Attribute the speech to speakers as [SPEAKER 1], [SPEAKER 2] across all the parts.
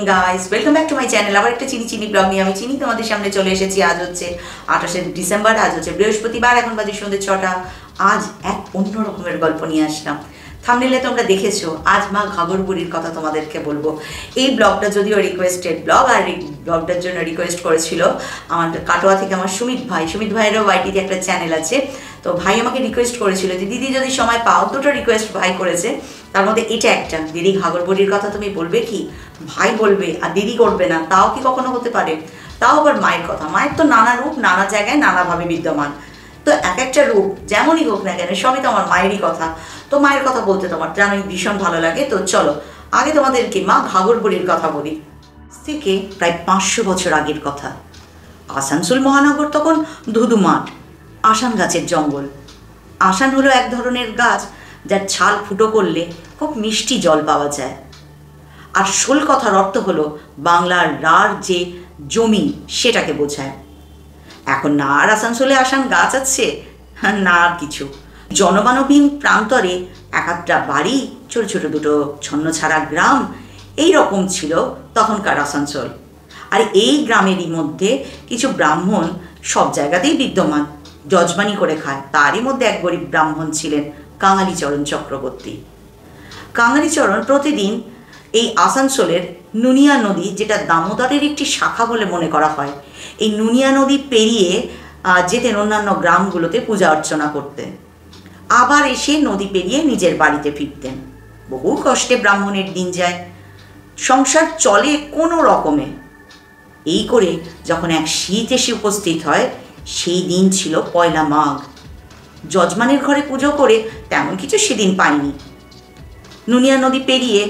[SPEAKER 1] Guys, welcome back to my channel. আবার একটা চিনি চিনি ব্লগ নিয়ে আমি চিনি তোমাদের সামনে চলে এসেছি। আজ হচ্ছে 28শে ডিসেম্বর, আজ হচ্ছে বৃহস্পতিবার, এখন বাজে সন্ধ্যে 6টা। আজ এক অন্য রকমের গল্প নিয়ে আসলাম। থাম্বনেলে তোমরা দেখেছো, আজ মা ঘাগর বুড়ির কথা তোমাদেরকে বলবো। এই ব্লগটা যদিও রিকোয়েস্টেড ব্লগ, আর এই ব্লগটার জন্য রিকোয়েস্ট করেছিল আমার কাটোয়া থেকে আমার সুমিত ভাইয়েরও ওয়াইটিতে একটা চ্যানেল আছে। তো ভাই আমাকে রিকোয়েস্ট করেছিল যে দিদি যদি সময় পাও, দুটো রিকোয়েস্ট ভাই করেছে, তার মধ্যে এটা একটা, দিদি ঘাগর বুড়ির কথা তুমি বলবে কি? ভাই বলবে আর দিদি করবে না, তাও কি কখনো হতে পারে? তাও আবার মায়ের কথা। মায়ের তো নানা রূপ, নানা জায়গায় নানাভাবে বিদ্যমান। তো এক একটা রূপ যেমনই হোক না কেন, সবই তো আমার মায়েরই কথা। তো মায়ের কথা বলতে তোমার জানোই ভীষণ ভালো লাগে। তো চলো আগে তোমাদেরকে মা ঘাগর বুড়ির কথা বলি। থেকে প্রায় 500 বছর আগের কথা। আসানসোল মহানগর তখন ধুধু মাঠ, আসান গাছের জঙ্গল। আসান হলো এক ধরনের গাছ যার ছাল ফুটো করলে খুব মিষ্টি জল পাওয়া যায়। আর শোল কথার অর্থ হলো বাংলার রার যে জমি, সেটাকে বোঝায়। এখন না আর আসানসোলে আসান গাছ আছে, না আর কিছু। জনমানবহীন প্রান্তরে এক একটা বাড়ি, ছোট ছোট দুটো ছন্নছাড়া গ্রাম, এই রকম ছিল তখনকার আসানসোল। আর এই গ্রামেরই মধ্যে কিছু ব্রাহ্মণ সব জায়গাতেই বিদ্যমান, যজমানি করে খায়। তারই মধ্যে এক গরিব ব্রাহ্মণ ছিলেন কাঙালিচরণ চক্রবর্তী। কাঙালিচরণ প্রতিদিন এই আসানসোলের নুনিয়া নদী, যেটা দামোদরের একটি শাখা বলে মনে করা হয়, এই নুনিয়া নদী পেরিয়ে যেতেন অন্যান্য গ্রামগুলোতে পূজা অর্চনা করতেন। আবার এসে নদী পেরিয়ে নিজের বাড়িতে ফিরতেন। বহু কষ্টে ব্রাহ্মণের দিন যায়, সংসার চলে কোনো রকমে। এই করে যখন এক শীত এসে উপস্থিত হয়, সেই দিন ছিল পয়লা মাঘ। যজমানের ঘরে পুজো করে তেমন কিছু সেদিন পায়নি। নুনিয়া নদী পেরিয়ে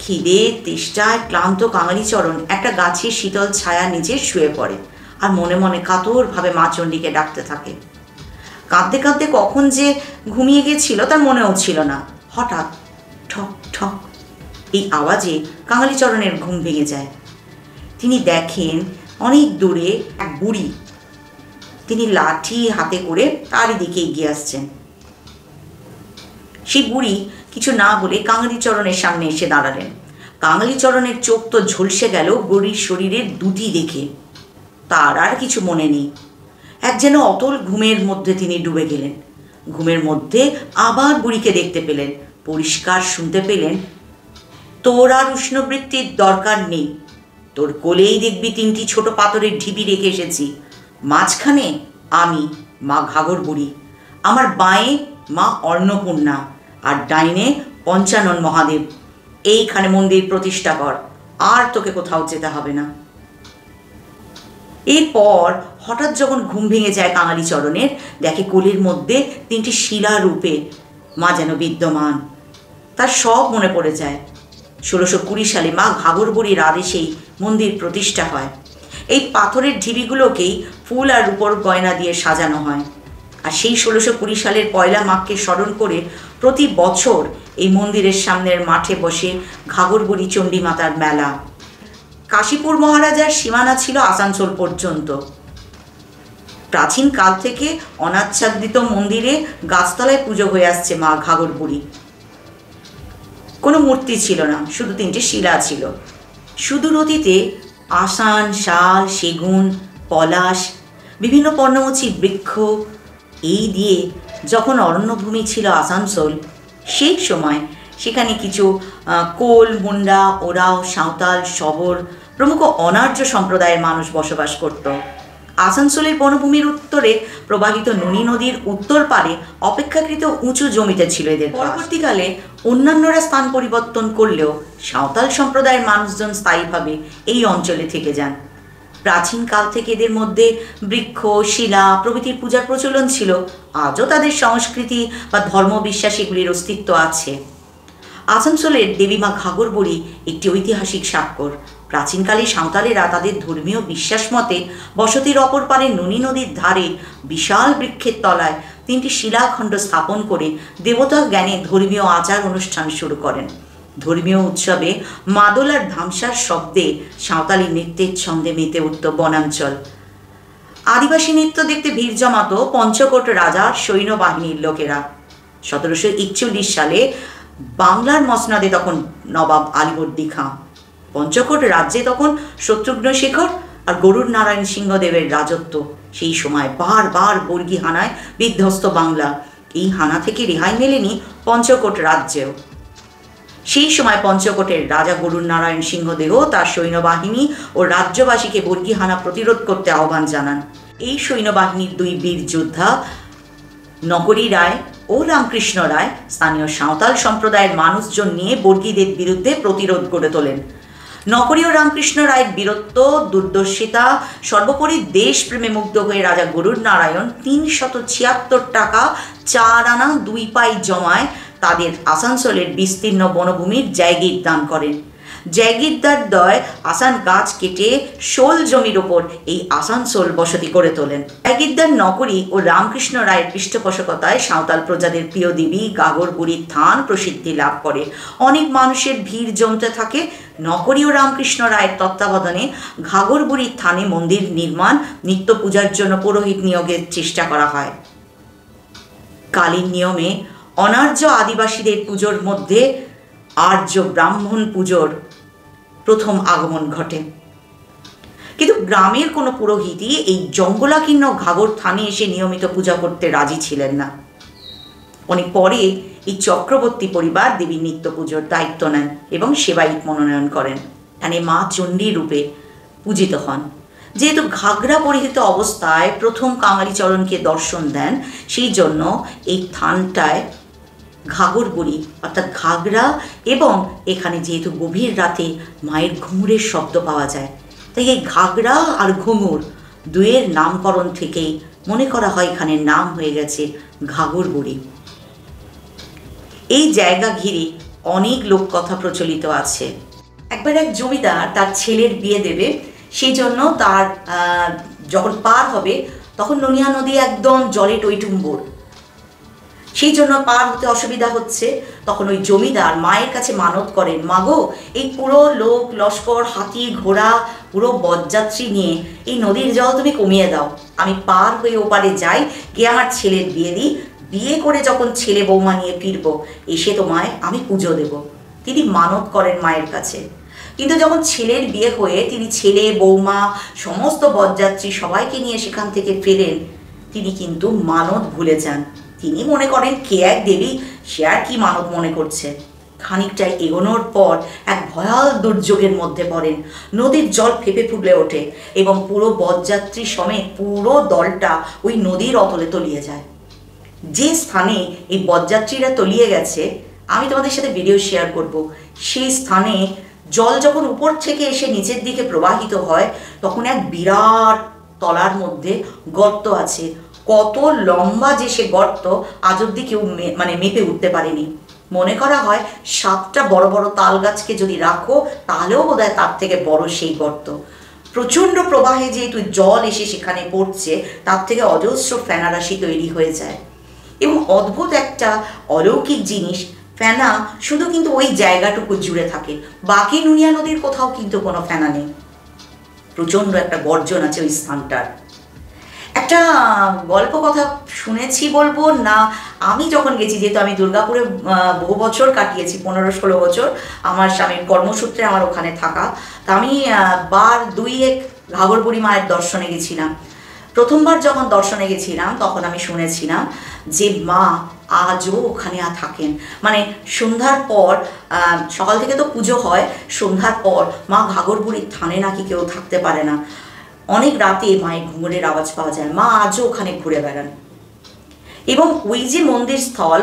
[SPEAKER 1] খিদে তেষ্টায় ক্লান্ত কাঙালিচরণ একটা গাছের শীতল ছায়া নিচে শুয়ে পড়ে আর মনে মনে কাতরভাবে মা চণ্ডীকে ডাকতে থাকে। কাঁদতে কাঁদতে কখন যে ঘুমিয়ে গেছিল তার মনেও ছিল না। হঠাৎ ঠক ঠক এই আওয়াজে কাঙালিচরণের ঘুম ভেঙে যায়। তিনি দেখেন অনেক দূরে এক বুড়ি, তিনি লাঠি হাতে করে তারই দিকে এগিয়ে আসছেন। সেই বুড়ি কিছু না বলে কাঙালিচরণের সামনে এসে দাঁড়ালেন। কাঙালিচরণের চোখ তো ঝলসে গেল বুড়ির শরীরের দুটি দেখে। তার আর কিছু মনে নেই, এক যেন অতল ঘুমের মধ্যে তিনি ডুবে গেলেন। ঘুমের মধ্যে আবার বুড়িকে দেখতে পেলেন, পরিষ্কার শুনতে পেলেন, তোর আর উষ্ণবৃত্তির দরকার নেই, তোর কোলেই দেখবি 3টি ছোট পাথরের ঢিবি রেখে এসেছি। মাঝখানে আমি মা ঘাগর বুড়ি, আমার বাঁয়ে মা অন্নপূর্ণা, আর ডাইনে পঞ্চানন মহাদেব। এইখানে মন্দির প্রতিষ্ঠা কর, আর তোকে কোথাও যেতে হবে না। এরপর হঠাৎ যখন ঘুম ভেঙে যায় কাঙালিচরণের, দেখে কোলের মধ্যে 3টি শিলা রূপে মা যেন বিদ্যমান। তার সব মনে পড়ে যায়। 1620 সালে মা ঘাগর বুড়ির আদেশেই মন্দির প্রতিষ্ঠা হয়। এই পাথরের ঢিবিগুলোকেই ফুল আর রূপোর গয়না দিয়ে সাজানো হয়। আর সেই 1620 সালের পয়লা মাঘকে স্মরণ করে প্রতি বছর এই মন্দিরের সামনের মাঠে বসে ঘাগর বুড়ি চণ্ডী মাতার মেলা। কাশীপুর মহারাজার সীমানা ছিল আসানসোল পর্যন্ত। প্রাচীন কাল থেকে অনাচ্ছাদিত মন্দিরে গাছতলায় পুজো হয়ে আসছে মা ঘাগর বুড়ি। কোনো মূর্তি ছিল না, শুধু 3টি শিলা ছিল। সুদূর অতীতে আসান, শাল, সেগুন, পলাশ, বিভিন্ন পর্ণমোচী বৃক্ষ, এই দিয়ে যখন অরণ্যভূমি ছিল আসানসোল, সেই সময় সেখানে কিছু কোল, মুন্ডা, ওরাও, সাঁওতাল, শবর প্রমুখ অনার্য সম্প্রদায়ের মানুষ বসবাস করত। আসানসোলের বনভূমির উত্তরে প্রবাহিত নুনি নদীর উত্তর পারে অপেক্ষাকৃত উঁচু জমিতে ছিল এদের। পরবর্তীকালে অন্যান্যরা স্থান পরিবর্তন করলেও সাঁওতাল সম্প্রদায়ের মানুষজন স্থায়ীভাবে এই অঞ্চলে থেকে যান। প্রাচীনকাল থেকে এদের মধ্যে বৃক্ষ, শিলা প্রভৃতির পূজার প্রচলন ছিল। আজও তাদের সংস্কৃতি বা ধর্মবিশ্বাস এগুলির অস্তিত্ব আছে। আসানসোলের দেবীমা ঘাগর বুড়ি একটি ঐতিহাসিক স্বাক্ষর। প্রাচীনকালে সাঁওতালেরা তাদের ধর্মীয় বিশ্বাস মতে বসতির অপর পারে নুনি নদীর ধারে বিশাল বৃক্ষের তলায় 3টি শিলাখণ্ড স্থাপন করে দেবতা জ্ঞানে ধর্মীয় আচার অনুষ্ঠান শুরু করেন। ধর্মীয় উৎসবে মাদল আর ধামসার শব্দে সাঁওতালি নৃত্যের ছন্দে মেতে উঠত বনাঞ্চল। আদিবাসী নৃত্য দেখতে ভিড় জমাত পঞ্চকোট রাজার সৈন্যবাহিনীর লোকেরা। 1741 সালে বাংলার মসনদে তখন নবাব আলীবর্দী খাঁ পঞ্চকোট রাজ্যে তখন শত্রুঘ্ন শেখর আর গরুর নারায়ণ সিংহদেবের রাজত্ব। সেই সময় বারবার বর্গী হানায় বিধ্বস্ত বাংলা। এই হানা থেকে রেহাই মেলেনি পঞ্চকোট রাজ্যেও। সেই সময় পঞ্চকোটের রাজা গরুর নারায়ণ সিংহদেব তার সৈন্যবাহিনী ও রাজ্যবাসীকে বর্গী হানা প্রতিরোধ করতে আহ্বান জানান। এই সৈন্যবাহিনীর দুই বীর যোদ্ধা নকরি রায় ও রামকৃষ্ণ রায় স্থানীয় সাঁওতাল সম্প্রদায়ের মানুষজন নিয়ে বর্গীদের বিরুদ্ধে প্রতিরোধ গড়ে তোলেন। নকরি ও রামকৃষ্ণ রায়ের বীরত্ব, দুর্দর্শিতা, সর্বোপরি দেশপ্রেমে মুগ্ধ হয়ে রাজা গরুর নারায়ণ ৩৭৬ টাকা ৪ আনা ২ পাই জমায় তাদের আসানসোলের বিস্তীর্ণ বনভূমির জায়গির দান করেন। জায়গিরদার দয় আসান গাছ কেটে শোল জমির ওপর এই আসানসোল বসতি করে তোলেন। জায়গিরদার নকরি ও রামকৃষ্ণ রায়ের পৃষ্ঠপোষকতায় সাঁওতাল প্রজাদের প্রিয় দেবী ঘাঘর বুড়ির থান প্রসিদ্ধি লাভ করে। অনেক মানুষের ভিড় জমতে থাকে। নকরি ও রামকৃষ্ণ রায়ের তত্ত্বাবধানে ঘাঘর বুড়ির থানে মন্দির নির্মাণ, নিত্য পূজার জন্য পুরোহিত নিয়োগের চেষ্টা করা হয়। কালীর নিয়মে অনার্য আদিবাসীদের পুজোর মধ্যে আর্য ব্রাহ্মণ পুজোর প্রথম আগমন ঘটে। কিন্তু গ্রামের কোনো পুরোহিতই এই জঙ্গলাকীর্ণ ঘাঘর থানে এসে নিয়মিত পূজা করতে রাজি ছিলেন না। অনেক পরে এই চক্রবর্তী পরিবার দেবীর নিত্য পুজোর দায়িত্ব নেন এবং সেবায়িত মনোনয়ন করেন। এখানে মা চণ্ডী রূপে পূজিত হন। যেহেতু ঘাগরা পরিহিত অবস্থায় প্রথম কাঙালিচরণকে দর্শন দেন, সেই জন্য এই থানটায় ঘাঘর বুড়ি অর্থাৎ ঘাগরা, এবং এখানে যেহেতু গভীর রাতে মায়ের ঘুঙুরের শব্দ পাওয়া যায়, তাই এই ঘাগরা আর ঘুঙুর দুয়ের নামকরণ থেকেই মনে করা হয় এখানের নাম হয়ে গেছে ঘাঘর বুড়ি। এই জায়গা ঘিরে অনেক লোককথা প্রচলিত আছে। একবার এক জমিদার তার ছেলের বিয়ে দেবে, সেই জন্য তার যখন পার হবে তখন ননিয়া নদী একদম জলে টইটুম্বুর, সেই জন্য পার হতে অসুবিধা হচ্ছে। তখন ওই জমিদার মায়ের কাছে মানত করেন, মাগো এই পুরো লোক লস্কর, হাতি ঘোড়া, পুরো বরযাত্রী নিয়ে এই নদীর জল তুমি কমিয়ে দাও, আমি পার হয়ে ওপারে যাই, গিয়ে আমার ছেলের বিয়ে দিই, বিয়ে করে যখন ছেলে বৌমা নিয়ে ফিরবো এসে তোমায় আমি পুজো দেব। তিনি মানত করেন মায়ের কাছে। কিন্তু যখন ছেলের বিয়ে হয়ে তিনি ছেলে বৌমা সমস্ত বরযাত্রী সবাইকে নিয়ে সেখান থেকে ফেরেন, তিনি কিন্তু মানত ভুলে যান। তিনি মনে করেন কে এক দেবী, সে আর কি মানত মনে করছে। খানিকটা এগোনোর পর এক ভয়াল দুর্যোগের মধ্যে পড়েন। নদীর জল ফেঁপে ফুটলে ওঠে এবং পুরো বরযাত্রী সমেত পুরো দলটা ওই নদীর অতলে তলিয়ে যায়। যে স্থানে এই বরযাত্রীরা তলিয়ে গেছে আমি তোমাদের সাথে ভিডিও শেয়ার করব। সেই স্থানে জল যখন উপর থেকে এসে নিচের দিকে প্রবাহিত হয় তখন এক বিরাট তলার মধ্যে গর্ত আছে। কত লম্বা যে সে গর্ত আজ অব্দি কেউ মেপে উঠতে পারেনি। মনে করা হয় 7টা বড় বড় তাল গাছকে যদি রাখো তাহলেও বোধহয় তার থেকে বড় সেই গর্ত। প্রচণ্ড প্রবাহে যেহেতু জল এসে সেখানে পড়ছে, তার থেকে অজস্র ফেনারাশি তৈরি হয়ে যায়। এবং অদ্ভুত একটা অলৌকিক জিনিস, ফেনা শুধু কিন্তু ওই জায়গাটুকু জুড়ে থাকে, বাকি নুনিয়া নদীর কোথাও কিন্তু কোনো ফেনা নেই। প্রচণ্ড একটা গর্জন আছে ওই স্থানটার। একটা গল্প কথা শুনেছি বলবো না, আমি যখন গেছি, যেহেতু আমি দুর্গাপুরে বহু বছর কাটিয়েছি, 15-16 বছর আমার স্বামীর কর্মসূত্রে আমার ওখানে থাকা, তা আমি বার 2-1 ঘাঘর বুড়ি মায়ের দর্শনে গেছিলাম। প্রথমবার যখন দর্শনে গেছিলাম তখন আমি শুনেছিলাম যে মা আজও ওখানে থাকেন। মানে সন্ধ্যার পর, সকাল থেকে তো পুজো হয়, সন্ধ্যার পর মা ঘাঘর বুড়ির থানে নাকি কেউ থাকতে পারে না। অনেক রাতে মায়ের ঘুঙুরের আওয়াজ পাওয়া যায়, মা আজও ওখানে ঘুরে বেড়ান। এবং ওই যে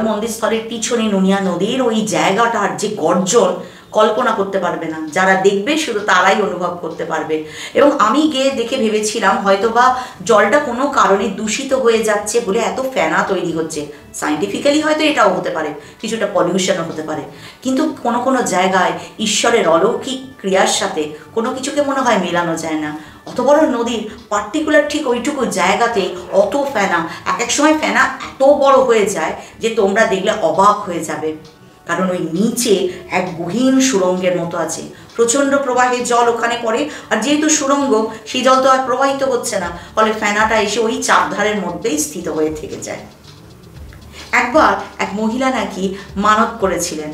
[SPEAKER 1] মন্দিরস্থলের পিছনে নুনিয়া নদীর ওই জায়গাটার যে গর্জন কল্পনা করতে পারবে না, যারা দেখবে শুধু তারাই অনুভব করতে পারবে। এবং আমি গিয়ে দেখে ভেবেছিলাম হয়তোবা জলটা কোনো কারণে দূষিত হয়ে যাচ্ছে বলে এত ফেনা তৈরি হচ্ছে। সায়েন্টিফিক্যালি হয়তো এটাও হতে পারে, কিছুটা পলিউশনও হতে পারে, কিন্তু কোনো কোনো জায়গায় ঈশ্বরের অলৌকিক ক্রিয়ার সাথে কোনো কিছুকে মনে হয় মেলানো যায় না। অত বড় নদীর পার্টিকুলার ঠিক ওইটুকু জায়গাতে অত ফেনা, এক সময় ফেনা এত বড় হয়ে যায় যে তোমরা দেখলে অবাক হয়ে যাবে। কারণ ওই নিচে এক গহীন সুড়ঙ্গের মতো আছে, প্রচণ্ড প্রবাহে জল ওখানে পড়ে, আর যেহেতু সুড়ঙ্গ সেই জল তো আর প্রবাহিত হচ্ছে না, ফলে ফেনাটা এসে ওই চাপধারের মধ্যেই স্থিত হয়ে থেকে যায়। একবার এক মহিলা নাকি মানত করেছিলেন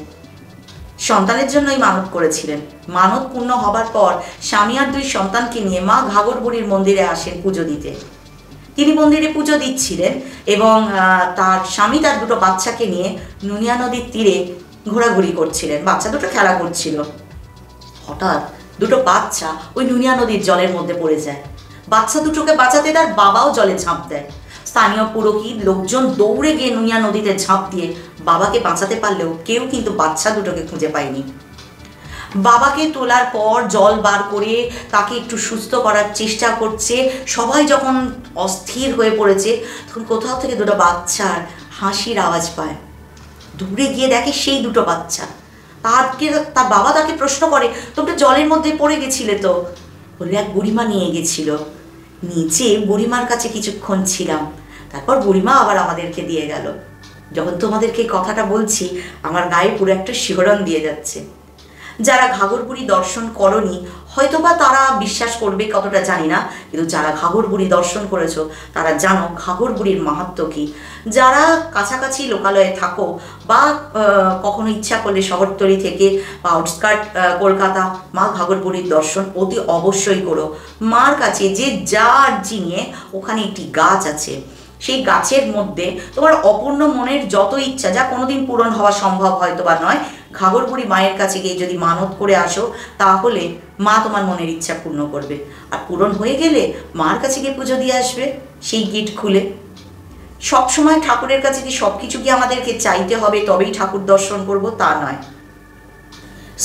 [SPEAKER 1] সন্তানের জন্যই মানত করেছিলেন। মানত পূর্ণ হবার পর স্বামী আর 2 সন্তানকে নিয়ে মা ঘাগর বুড়ির মন্দিরে আসেন পুজো দিতে। তিনি মন্দিরে পুজো দিচ্ছিলেন এবং তার স্বামী তার 2টো বাচ্চাকে নিয়ে নুনিয়া নদীর তীরে ঘোরাঘুরি করছিলেন। বাচ্চা দুটো খেলা করছিল। হঠাৎ 2টো বাচ্চা ওই নুনিয়া নদীর জলের মধ্যে পড়ে যায়। বাচ্চা দুটোকে বাঁচাতে তার বাবাও জলে ঝাঁপ দেয়। স্থানীয় পুরোহিত লোকজন দৌড়ে গিয়ে নুনিয়া নদীতে ঝাঁপ দিয়ে বাবাকে বাঁচাতে পারলেও কেউ কিন্তু বাচ্চা দুটোকে খুঁজে পায়নি। বাবাকে তোলার পর জল বার করে তাকে একটু সুস্থ করার চেষ্টা করছে। সবাই যখন অস্থির হয়ে পড়েছে তখন কোথাও থেকে 2টো বাচ্চার হাসির আওয়াজ পায়। দূরে গিয়ে দেখে সেই 2টো বাচ্চা। তার বাবা তাকে প্রশ্ন করে, তোমরা জলের মধ্যে পড়ে গেছিলে তো? বলে, এক বুড়িমা নিয়ে গেছিল। নিচে বুড়িমার কাছে কিছুক্ষণ ছিলাম, তারপর বুড়িমা আবার আমাদেরকে দিয়ে গেল। যখন তোমাদেরকে কথাটা বলছি আমার গায়ে পুরো একটা শিহরণ দিয়ে যাচ্ছে। যারা ঘাগর বুড়ি দর্শন করনি হয়তোবা তারা বিশ্বাস করবে কতটা জানি না, কিন্তু যারা ঘাগর বুড়ি দর্শন করেছো তারা জানো ঘাগর বুড়ির মাহাত্ম্য কী। যারা কাছাকাছি লোকালয়ে থাকো বা কখনো ইচ্ছা করলে শহরতলি থেকে বা আউটস্কার্ট কলকাতা, মা ঘাগর বুড়ির দর্শন অতি অবশ্যই করো। মার কাছে যে যার নিয়ে ওখানে একটি গাছ আছে, সেই গাছের মধ্যে তোমার অপূর্ণ মনের যত ইচ্ছা, যা কোনোদিন পূরণ হওয়া সম্ভব হয়তো বা নয়, ঘাগর বুড়ি মায়ের কাছে গিয়ে যদি মানত করে আসো তাহলে মা তোমার মনের ইচ্ছা পূর্ণ করবে। আর পূরণ হয়ে গেলে মার কাছে গিয়ে পুজো দিয়ে আসবে সেই গিট খুলে। সবসময় ঠাকুরের কাছে কি সব কিছু কি আমাদেরকে চাইতে হবে তবেই ঠাকুর দর্শন করব তা নয়।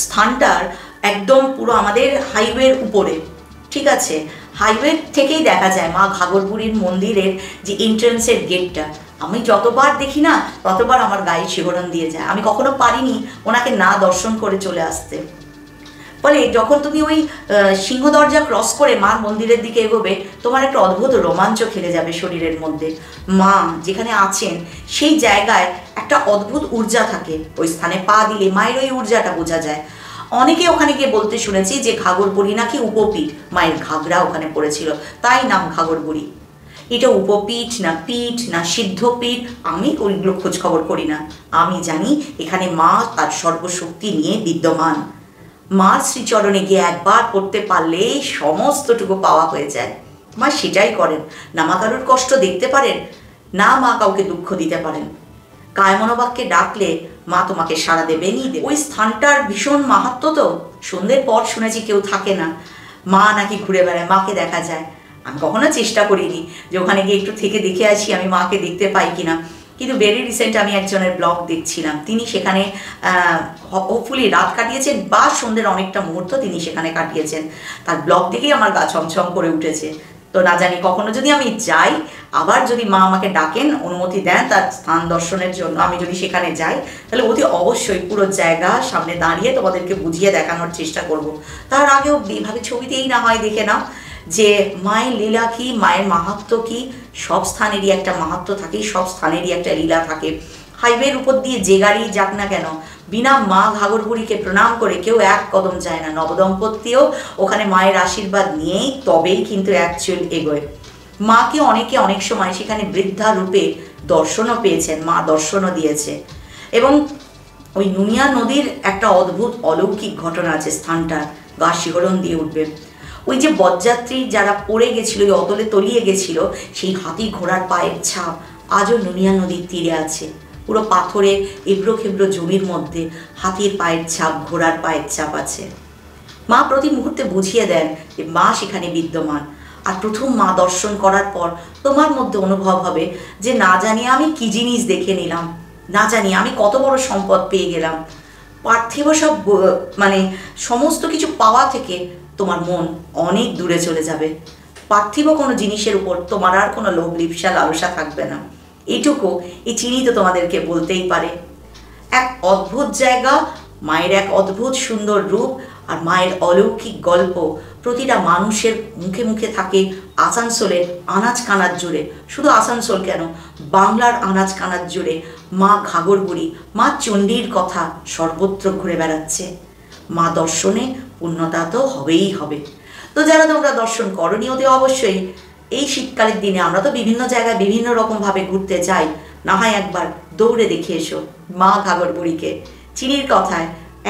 [SPEAKER 1] স্থানটার একদম পুরো আমাদের হাইওয়ের উপরে, ঠিক আছে? হাইওয়ে থেকেই দেখা যায় মা ঘাগর বুড়ির মন্দিরের যে এন্ট্রান্সের গেটটা। আমি যতবার দেখি না ততবার আমার গায়ে শিহরণ দিয়ে যায়। আমি কখনো পারিনি ওনাকে না দর্শন করে চলে আসতে। ফলে যখন তুমি ওই সিংহ দরজা ক্রস করে মার মন্দিরের দিকে এগোবে তোমার একটা অদ্ভুত রোমাঞ্চ খেলে যাবে শরীরের মধ্যে। মা যেখানে আছেন সেই জায়গায় একটা অদ্ভুত ঊর্জা থাকে। ওই স্থানে পা দিলে মায়ের ওই ঊর্জাটা বোঝা যায়। অনেকে ওখানে গিয়ে বলতে শুনেছি যে ঘাগর বুড়ি নাকি উপপীঠ, মায়ের ঘাগরা ওখানে পড়েছিল তাই নাম ঘাগর বুড়ি। এটা উপপীঠ না পীঠ না সিদ্ধপীঠ আমি ওইগুলো খোঁজ খবর করি না। আমি জানি এখানে মা তার সর্বশক্তি নিয়ে বিদ্যমান। মার শ্রীচরণে গিয়ে একবার করতে পারলে সমস্তটুকু পাওয়া হয়ে যায়। মা সেটাই করেন। না মা কারোর কষ্ট দেখতে পারেন, না মা কাউকে দুঃখ দিতে পারেন। কায় মনোবাক্যে ডাকলে মা তোমাকে সাড়া দেবেনই দেবে। ওই স্থানটার ভীষণ মাহাত্ম্য তো। সন্ধ্যের পর শুনেছি কেউ থাকে না, মা নাকি ঘুরে বেড়ায়, মাকে দেখা যায়। আমি কখনো চেষ্টা করিনি যে ওখানে গিয়ে একটু থেকে দেখে আসি আমি মাকে দেখতে পাই কিনা, কিন্তু ভেরি রিসেন্ট আমি একজনের ব্লগ দেখছিলাম। তিনি সেখানে হোপফুলি রাত কাটিয়েছেন বা সন্ধ্যের অনেকটা মুহূর্ত তিনি সেখানে কাটিয়েছেন। তার ব্লগ দেখেই আমার গা ছমছম করে উঠেছে। তো না জানি কখনো যদি আমি যাই, আবার যদি মা আমাকে ডাকেন, অনুমতি দেন তার স্থান দর্শনের জন্য, আমি যদি সেখানে যাই তাহলে অতি অবশ্যই পুরো জায়গা সামনে দাঁড়িয়ে তোমাদেরকে বুঝিয়ে দেখানোর চেষ্টা করব। তার আগেও এইভাবে ছবিতেই না হয় দেখে নাও যে মায়ের লীলা কী, মায়ের মাহাত্ম্য কী। সব স্থানেরই একটা মাহাত্ম্য থাকে, সব স্থানেরই একটা লীলা থাকে। হাইওয়ের উপর দিয়ে যে গাড়ি যাক না কেন, বিনা মা ঘাগর বুড়িকে প্রণাম করে কেউ এক কদম যায় না। নবদম্পতিও ওখানে মায়ের আশীর্বাদ নিয়েই তবেই কিন্তু অ্যাকচুয়াল এগোয়। মাকে অনেকে অনেক সময় সেখানে বৃদ্ধা রূপে দর্শনও পেয়েছেন, মা দর্শনও দিয়েছে। এবং ওই নুনিয়া নদীর একটা অদ্ভুত অলৌকিক ঘটনা আছে স্থানটার, গা শিহরণ দিয়ে উঠবে। ওই যে বরযাত্রী যারা পড়ে গেছিল, ওই অতলে তলিয়ে গেছিল, সেই হাতি ঘোড়ার পায়ের ছাপ আজও নুনিয়া নদীর তীরে আছে। পুরো পাথরের এবড়ো খেবড়ো জমির মধ্যে হাতির পায়ের ছাপ, ঘোড়ার পায়ের ছাপ আছে। মা প্রতি মুহূর্তে বুঝিয়ে দেন যে মা সেখানে বিদ্যমান। আর প্রথম মা দর্শন করার পর তোমার মধ্যে অনুভব হবে যে না জানি আমি কি জিনিস দেখে নিলাম, না জানি আমি কত বড় সম্পদ পেয়ে গেলাম। পার্থিব সব মানে সমস্ত কিছু পাওয়া থেকে তোমার মন অনেক দূরে চলে যাবে। পার্থিব কোনো জিনিসের উপর তোমার আর কোনো লোভ লিপ্সা লালসা থাকবে না। এইটুকু এই চিনি তো তোমাদেরকে বলতেই পারে। এক অদ্ভুত জায়গা, মায়ের এক অদ্ভুত সুন্দর রূপ আর মায়ের অলৌকিক গল্প প্রতিটা মানুষের মুখে মুখে থাকে। আসানসোলের আনাচ কানাচ জুড়ে, শুধু আসানসোল কেন, বাংলার আনাচ কানাচ জুড়ে মা ঘাগর বুড়ি, মা চণ্ডীর কথা সর্বত্র ঘুরে বেড়াচ্ছে। মা দর্শনে পূর্ণতা তো হবেই হবে। তো যারা তোমরা দর্শন করনি অতি অবশ্যই এই শীতকালের দিনে আমরা তো বিভিন্ন জায়গায় বিভিন্ন রকমভাবে ঘুরতে যাই, না হয় একবার দৌড়ে দেখে এসো মা ঘাগর বুড়িকে। চিনির কথায়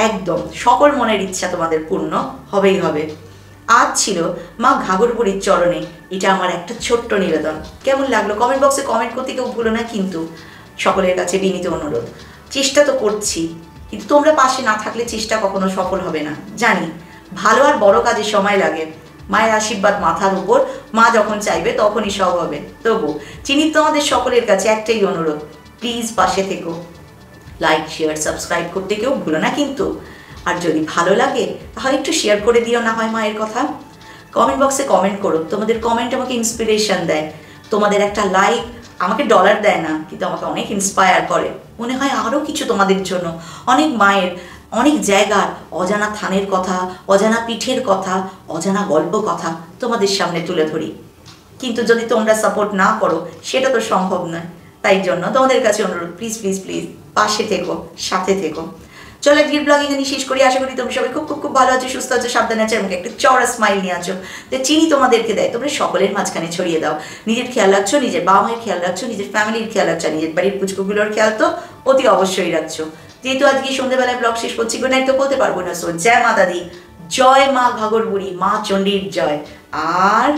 [SPEAKER 1] একদম সকল মনের ইচ্ছা তোমাদের পূর্ণ হবেই হবে। আজ ছিল মা ঘাগরবুড়ির চরণে এটা আমার একটা ছোট্ট নিবেদন। কেমন লাগলো কমেন্ট বক্সে কমেন্ট করতে কেউ ভুলো না কিন্তু। সকলের কাছে বিনীত অনুরোধ, চেষ্টা তো করছি, কিন্তু তোমরা পাশে না থাকলে চেষ্টা কখনো সফল হবে না। জানি ভালো আর বড় কাজে সময় লাগে, মায়ের আশীর্বাদ মাথার উপর, মা যখন চাইবে তখনই সব হবে। তবু চিনি তোমাদের সকলের কাছে একটাই অনুরোধ, প্লিজ পাশে থেকো, লাইক শেয়ার সাবস্ক্রাইব করতে কেউ ভুলো না কিন্তু। আর যদি ভালো লাগে তাহলে একটু শেয়ার করে দিও না হয় মায়ের কথা। কমেন্ট বক্সে কমেন্ট করো, তোমাদের কমেন্ট আমাকে ইন্সপিরেশন দেয়। তোমাদের একটা লাইক আমাকে ডলার দেয় না, কিন্তু আমাকে অনেক ইন্সপায়ার করে। মনে হয় আরও কিছু তোমাদের জন্য, অনেক মায়ের অনেক জায়গার অজানা থানের কথা, অজানা পিঠের কথা, অজানা গল্প কথা তোমাদের সামনে তুলে ধরি। কিন্তু যদি তোমরা সাপোর্ট না করো সেটা তো সম্ভব নয়। তাই জন্য তোমাদের কাছে অনুরোধ, প্লিজ প্লিজ প্লিজ পাশে থেকো, সাথে থেকো। চলো আজকের ব্লগ এখানে শেষ করি। আশা করি তোমরা সবাই খুব খুব খুব ভালো আছো, সুস্থ আছো, সাবধানে আছো, এবং একটা চওড়া স্মাইল নিয়ে আছো। তো চিনি তোমাদেরকে দেয়, তোমরা সকলের মাঝখানে ছড়িয়ে দাও। নিজের খেয়াল রাখছো, নিজের বাবা মায়ের খেয়াল রাখছো, নিজের ফ্যামিলির খেয়াল রাখছো, নিজের বাড়ির পুচকুগুলোর খেয়াল তো অতি অবশ্যই রাখছো। যেহেতু আজকে সন্ধ্যেবেলায় ব্লগ শেষ করছি, গুড নাইট তো বলতে পারবো না। সো জয় মা দাদি, জয় মা ঘাগরবুড়ি, মা চণ্ডীর জয়। আর